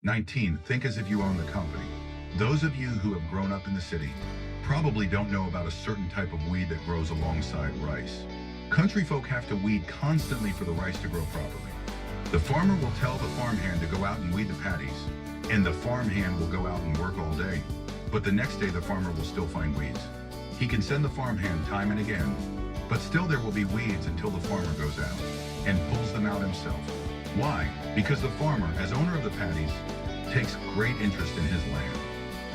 19. Think as if you own the company. Those of you who have grown up in the city probably don't know about a certain type of weed that grows alongside rice. Country folk have to weed constantly for the rice to grow properly. The farmer will tell the farmhand to go out and weed the paddies, and the farmhand will go out and work all day. But the next day the farmer will still find weeds. He can send the farmhand time and again, but still there will be weeds until the farmer goes out and pulls them out himself. Why? Because the farmer, as owner of the paddies, takes great interest in his land.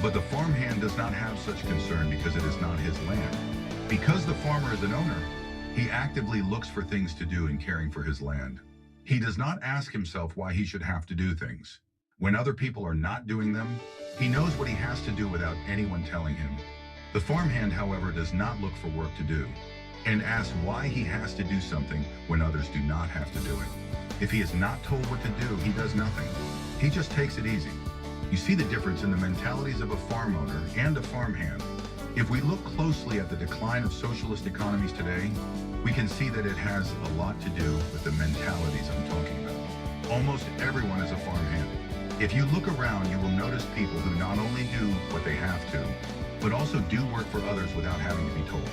But the farmhand does not have such concern because it is not his land. Because the farmer is an owner, he actively looks for things to do in caring for his land. He does not ask himself why he should have to do things. When other people are not doing them, he knows what he has to do without anyone telling him. The farmhand, however, does not look for work to do and asks why he has to do something when others do not have to do it. If he is not told what to do, he does nothing. He just takes it easy. You see the difference in the mentalities of a farm owner and a farmhand. If we look closely at the decline of socialist economies today, we can see that it has a lot to do with the mentalities I'm talking about. Almost everyone is a farmhand. If you look around, you will notice people who not only do what they have to, but also do work for others without having to be told.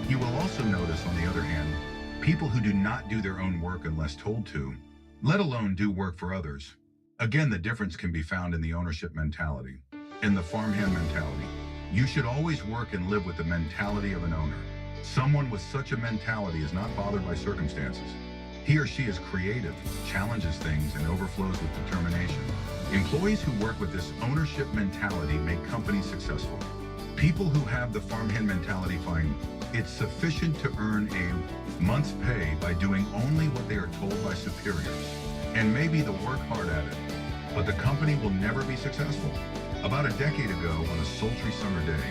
You will also notice, on the other hand, people who do not do their own work unless told to, let alone do work for others. Again, the difference can be found in the ownership mentality. In the farmhand mentality, you should always work and live with the mentality of an owner. Someone with such a mentality is not bothered by circumstances. He or she is creative, challenges things, and overflows with determination. Employees who work with this ownership mentality make companies successful. People who have the farmhand mentality find it's sufficient to earn a month's pay by doing only what they are told by superiors, and maybe they'll work hard at it, but the company will never be successful. About a decade ago, on a sultry summer day,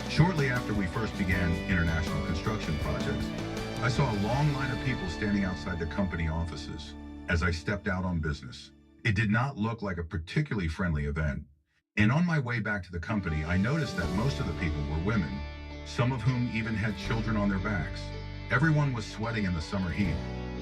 shortly after we first began international construction projects, I saw a long line of people standing outside the company offices as I stepped out on business. It did not look like a particularly friendly event. And on my way back to the company, I noticed that most of the people were women, some of whom even had children on their backs. Everyone was sweating in the summer heat.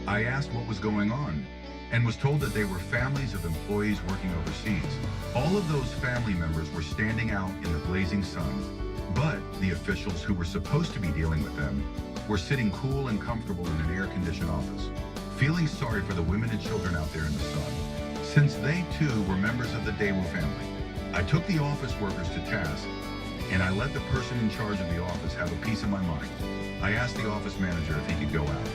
I asked what was going on and was told that they were families of employees working overseas. All of those family members were standing out in the blazing sun, but the officials who were supposed to be dealing with them were sitting cool and comfortable in an air-conditioned office, feeling sorry for the women and children out there in the sun, since they too were members of the Daewoo family. I took the office workers to task, and I let the person in charge of the office have a piece of my mind. I asked the office manager if he could go out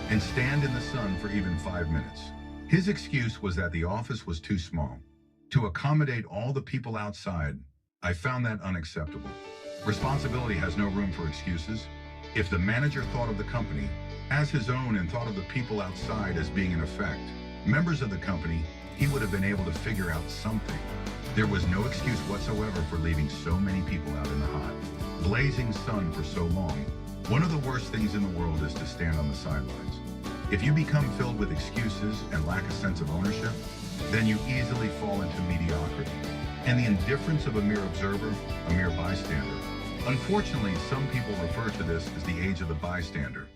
and stand in the sun for even 5 minutes. His excuse was that the office was too small to accommodate all the people outside. I found that unacceptable. Responsibility has no room for excuses. If the manager thought of the company as his own and thought of the people outside as being in effect members of the company, he would have been able to figure out something. There was no excuse whatsoever for leaving so many people out in the hot, blazing sun for so long. One of the worst things in the world is to stand on the sidelines. If you become filled with excuses and lack a sense of ownership, then you easily fall into mediocrity and the indifference of a mere observer, a mere bystander. Unfortunately, some people refer to this as the age of the bystander.